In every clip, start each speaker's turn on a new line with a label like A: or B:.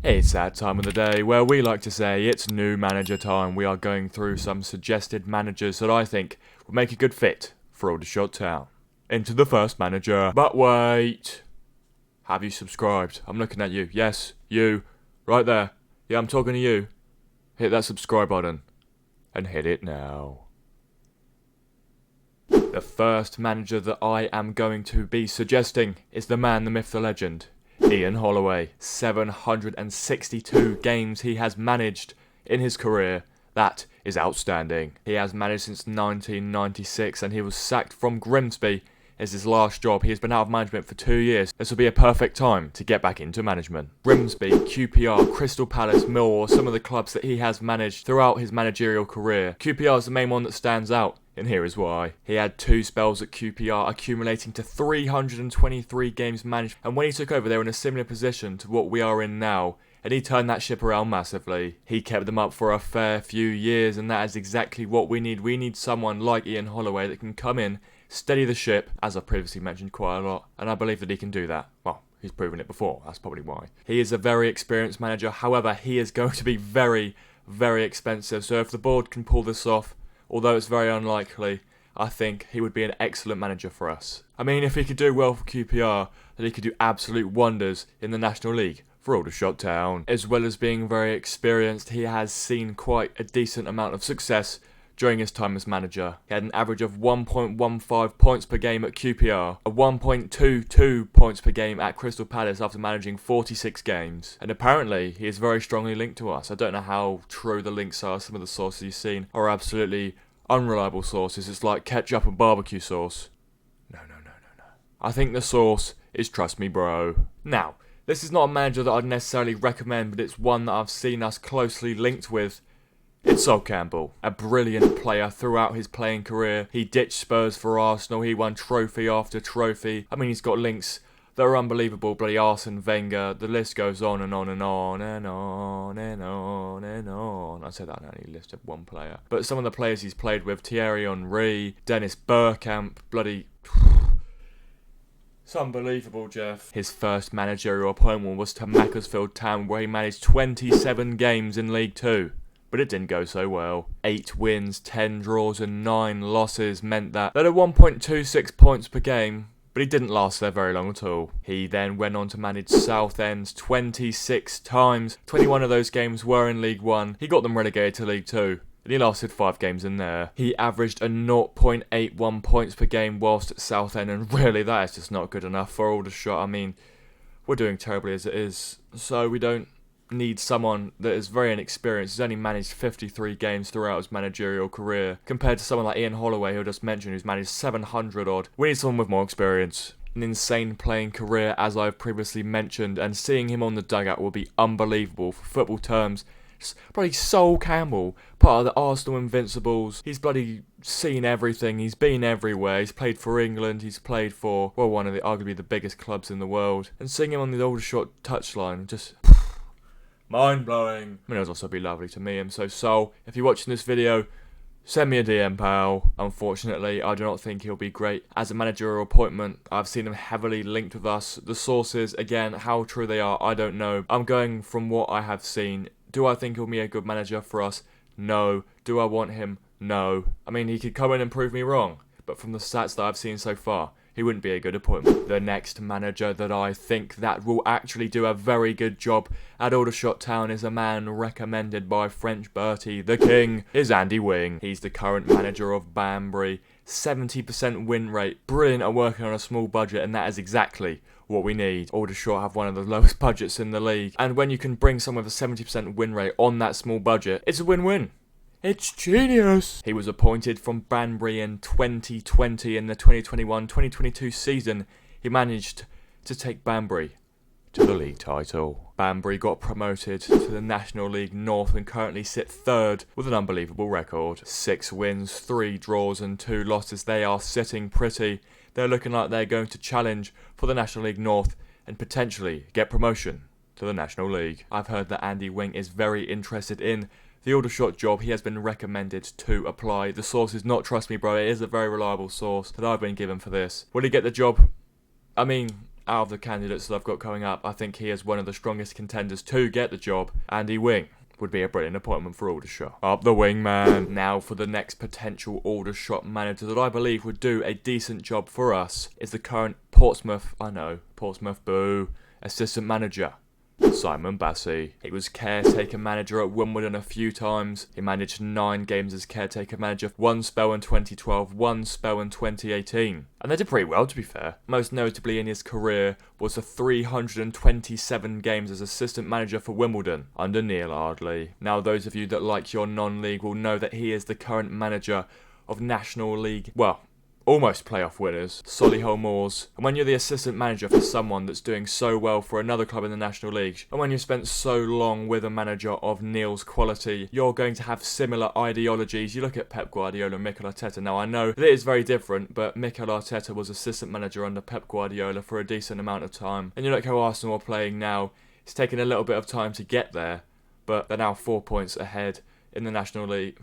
A: It's that time of the day where we like to say it's new manager time. We are going through some suggested managers that I think would make a good fit for Aldershot Town. Into the first manager. But wait. Have you subscribed? I'm looking at you. Yes, you. Right there. Yeah, I'm talking to you. Hit that subscribe button. And hit it now. The first manager that I am going to be suggesting is the man, the myth, the legend. Ian Holloway. 762 games he has managed in his career. That is outstanding. He has managed since 1996 and he was sacked from Grimsby as his last job. He has been out of management for 2 years. This will be a perfect time to get back into management. Grimsby, QPR, Crystal Palace, Millwall, some of the clubs that he has managed throughout his managerial career. QPR is the main one that stands out. And here is why. He had 2 spells at QPR, accumulating to 323 games managed, and when he took over they were in a similar position to what we are in now, and he turned that ship around massively. He kept them up for a fair few years, and that is exactly what we need. We need someone like Ian Holloway that can come in, steady the ship, as I've previously mentioned quite a lot, and I believe that he can do that. Well, he's proven it before, that's probably why. He is a very experienced manager, however, he is going to be very, very expensive, so if the board can pull this off, although it's very unlikely, I think he would be an excellent manager for us. I mean, if he could do well for QPR, then he could do absolute wonders in the National League for Aldershot Town. As well as being very experienced, he has seen quite a decent amount of success during his time as manager. He had an average of 1.15 points per game at QPR, a 1.22 points per game at Crystal Palace after managing 46 games. And apparently, he is very strongly linked to us. I don't know how true the links are. Some of the sources you've seen are absolutely unreliable sources. It's like ketchup and barbecue sauce. No. I think the source is trust me bro. Now, this is not a manager that I'd necessarily recommend, but it's one that I've seen us closely linked with. It's Sol Campbell, a brilliant player throughout his playing career. He ditched Spurs for Arsenal, he won trophy after trophy. I mean, he's got links that are unbelievable, bloody Arsene Wenger, the list goes on and on and on and on and on and on. I said that on only list of one player. But some of the players he's played with, Thierry Henry, Dennis Bergkamp, bloody... It's unbelievable, Jeff. His first managerial appointment was to Macclesfield Town, where he managed 27 games in League Two. But it didn't go so well. 8 wins, 10 draws and 9 losses meant that they had 1.26 points per game, but he didn't last there very long at all. He then went on to manage Southend 26 times. 21 of those games were in League One. He got them relegated to League Two, and he lasted 5 games in there. He averaged a 0.81 points per game whilst at Southend, and really that is just not good enough for Aldershot. I mean, we're doing terribly as it is, so we don't need someone that is very inexperienced. He's only managed 53 games throughout his managerial career, compared to someone like Ian Holloway, who I just mentioned, who's managed 700 odd. We need someone with more experience. An insane playing career, as I've previously mentioned, and seeing him on the dugout will be unbelievable for football terms. Bloody Sol Campbell, part of the Arsenal Invincibles. He's bloody seen everything. He's been everywhere. He's played for England. He's played for, well, one of the arguably the biggest clubs in the world. And seeing him on the Aldershot touchline, just mind-blowing. I mean, it would also be lovely to meet him. So, Sol, if you're watching this video, send me a DM, pal. Unfortunately, I do not think he'll be great as a managerial appointment. I've seen him heavily linked with us. The sources, again, how true they are, I don't know. I'm going from what I have seen. Do I think he'll be a good manager for us? No. Do I want him? No. I mean, he could come in and prove me wrong, but from the stats that I've seen so far, he wouldn't be a good appointment. The next manager that I think that will actually do a very good job at Aldershot Town is a man recommended by French Bertie. The king is Andy Wing. He's the current manager of Banbury. 70% win rate. Brilliant at working on a small budget, and that is exactly what we need. Aldershot have one of the lowest budgets in the league, and when you can bring someone with a 70% win rate on that small budget, it's a win-win. It's genius! He was appointed from Banbury in 2020. In the 2021-2022 season, he managed to take Banbury to the league title. Banbury got promoted to the National League North and currently sit 3rd with an unbelievable record. 6 wins, 3 draws and 2 losses. They are sitting pretty. They're looking like they're going to challenge for the National League North and potentially get promotion to the National League. I've heard that Andy Wing is very interested in the Aldershot job. He has been recommended to apply. The source is not trust me bro, it is a very reliable source that I've been given for this. Will he get the job? I mean, out of the candidates that I've got coming up, I think he is one of the strongest contenders to get the job. Andy Wing would be a brilliant appointment for Aldershot. Up the wing, man. Now for the next potential Aldershot manager that I believe would do a decent job for us is the current Portsmouth boo, assistant manager, Simon Bassey. He was caretaker manager at Wimbledon a few times. He managed 9 games as caretaker manager, 1 spell in 2012, 1 spell in 2018. And they did pretty well, to be fair. Most notably in his career was the 327 games as assistant manager for Wimbledon under Neil Ardley. Now, those of you that like your non-league will know that he is the current manager of National League, well, almost playoff winners, Solihull Moors. And when you're the assistant manager for someone that's doing so well for another club in the National League, and when you've spent so long with a manager of Neil's quality, you're going to have similar ideologies. You look at Pep Guardiola and Mikel Arteta. Now, I know that it is very different, but Mikel Arteta was assistant manager under Pep Guardiola for a decent amount of time. And you look how Arsenal are playing now. It's taken a little bit of time to get there, but they're now 4 points ahead in the National League.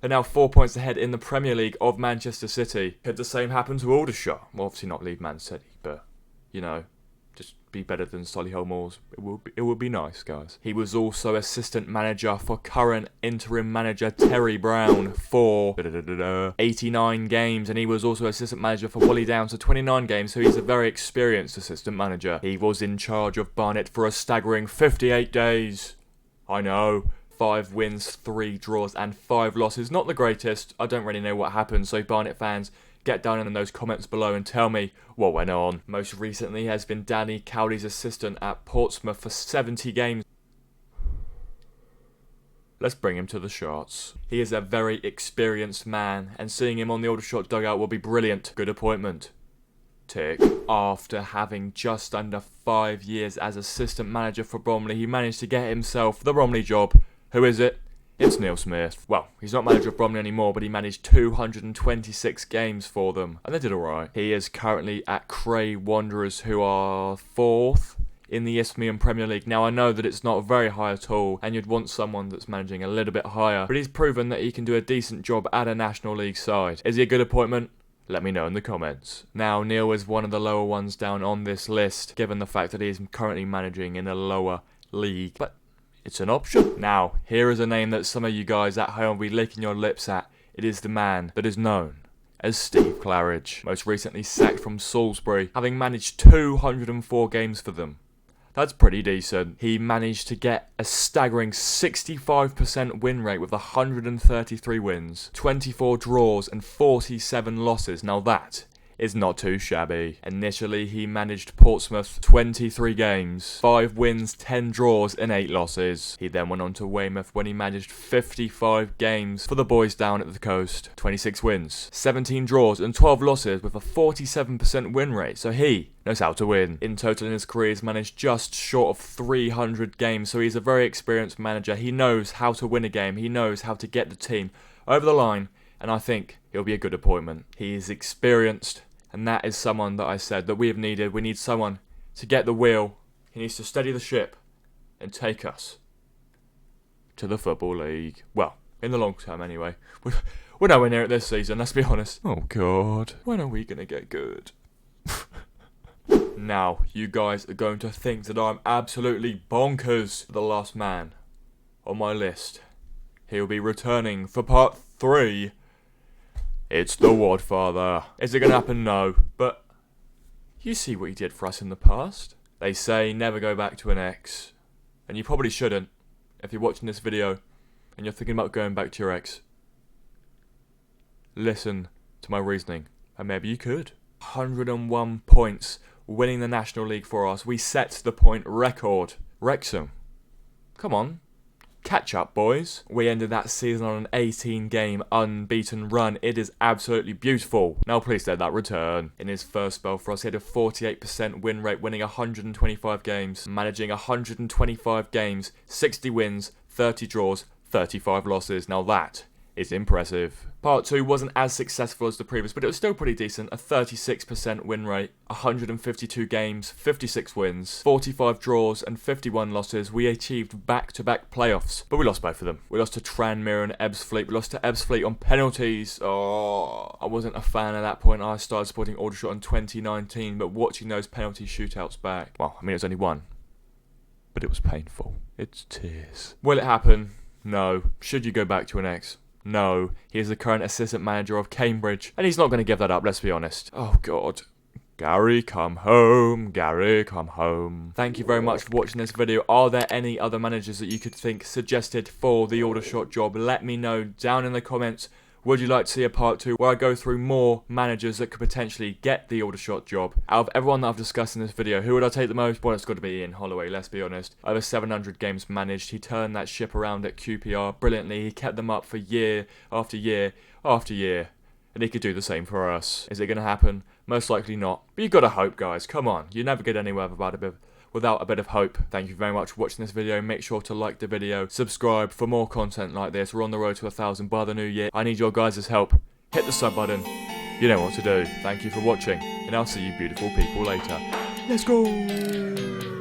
A: They're now 4 points ahead in the Premier League of Manchester City. Could the same happen to Aldershot? Well, obviously not leave Man City, but, you know, just be better than Solihull Moors. It would be nice, guys. He was also assistant manager for current interim manager Terry Brown for 89 games, and he was also assistant manager for Wally Downs for 29 games, so he's a very experienced assistant manager. He was in charge of Barnet for a staggering 58 days. I know. 5 wins, 3 draws, and 5 losses. Not the greatest. I don't really know what happened, so Barnet fans, get down in those comments below and tell me what went on. Most recently has been Danny Cowley's assistant at Portsmouth for 70 games. Let's bring him to the shots. He is a very experienced man, and seeing him on the Aldershot dugout will be brilliant. Good appointment. Tick. After having just under 5 years as assistant manager for Bromley, he managed to get himself the Bromley job. Who is it? It's Neil Smith. Well, he's not manager of Bromley anymore, but he managed 226 games for them, and they did alright. He is currently at Cray Wanderers, who are 4th in the Isthmian Premier League. Now, I know that it's not very high at all, and you'd want someone that's managing a little bit higher, but he's proven that he can do a decent job at a National League side. Is he a good appointment? Let me know in the comments. Now, Neil is one of the lower ones down on this list, given the fact that he is currently managing in a lower league, but it's an option. Now, here is a name that some of you guys at home will be licking your lips at. It is the man that is known as Steve Claridge. Most recently sacked from Salisbury, having managed 204 games for them. That's pretty decent. He managed to get a staggering 65% win rate with 133 wins, 24 draws and 47 losses. Now that is not too shabby. Initially, he managed Portsmouth 23 games, 5 wins, 10 draws and 8 losses. He then went on to Weymouth when he managed 55 games for the boys down at the coast, 26 wins, 17 draws and 12 losses with a 47% win rate, so he knows how to win. In total in his career, he's managed just short of 300 games, so he's a very experienced manager. He knows how to win a game, he knows how to get the team over the line, and I think he'll be a good appointment. He is experienced, and that is someone that I said that we have needed. We need someone to get the wheel. He needs to steady the ship and take us to the Football League. Well, in the long term anyway. We're nowhere near it this season, let's be honest. Oh God, when are we going to get good? Now, you guys are going to think that I'm absolutely bonkers. The last man on my list. He'll be returning for part 3. It's the Wadfather. Is it going to happen? No. But you see what he did for us in the past. They say never go back to an ex. And you probably shouldn't if you're watching this video and you're thinking about going back to your ex. Listen to my reasoning. And maybe you could. 101 points winning the National League for us. We set the point record. Wrexham. Come on. Catch up, boys. We ended that season on an 18-game unbeaten run. It is absolutely beautiful. Now please let that return. In his first spell for us, he had a 48% win rate, winning 125 games, managing 125 games, 60 wins, 30 draws, 35 losses. Now that is impressive. Part 2 wasn't as successful as the previous, but it was still pretty decent. A 36% win rate, 152 games, 56 wins, 45 draws and 51 losses. We achieved back-to-back playoffs, but we lost both of them. We lost to Tranmere and Ebbsfleet. We lost to Ebbsfleet on penalties. Oh, I wasn't a fan at that point. I started supporting Aldershot in 2019, but watching those penalty shootouts back, well, I mean, it was only one, but it was painful. It's tears. Will it happen? No. Should you go back to an ex? No. He is the current assistant manager of Cambridge, and he's not going to give that up, let's be honest. Oh, God. Gary, come home. Gary, come home. Thank you very much for watching this video. Are there any other managers that you could think suggested for the Aldershot job? Let me know down in the comments. Would you like to see a part 2 where I go through more managers that could potentially get the Aldershot job? Out of everyone that I've discussed in this video, who would I take the most? Well, it's got to be Ian Holloway, let's be honest. Over 700 games managed. He turned that ship around at QPR brilliantly. He kept them up for year after year after year. And he could do the same for us. Is it going to happen? Most likely not. But you've got to hope, guys. Come on. You never get anywhere without a bit of hope. Thank you very much for watching this video. Make sure to like the video, subscribe for more content like this. We're on the road to 1,000 by the new year. I need your guys' help. Hit the sub button. You know what to do. Thank you for watching, and I'll see you beautiful people later. Let's go!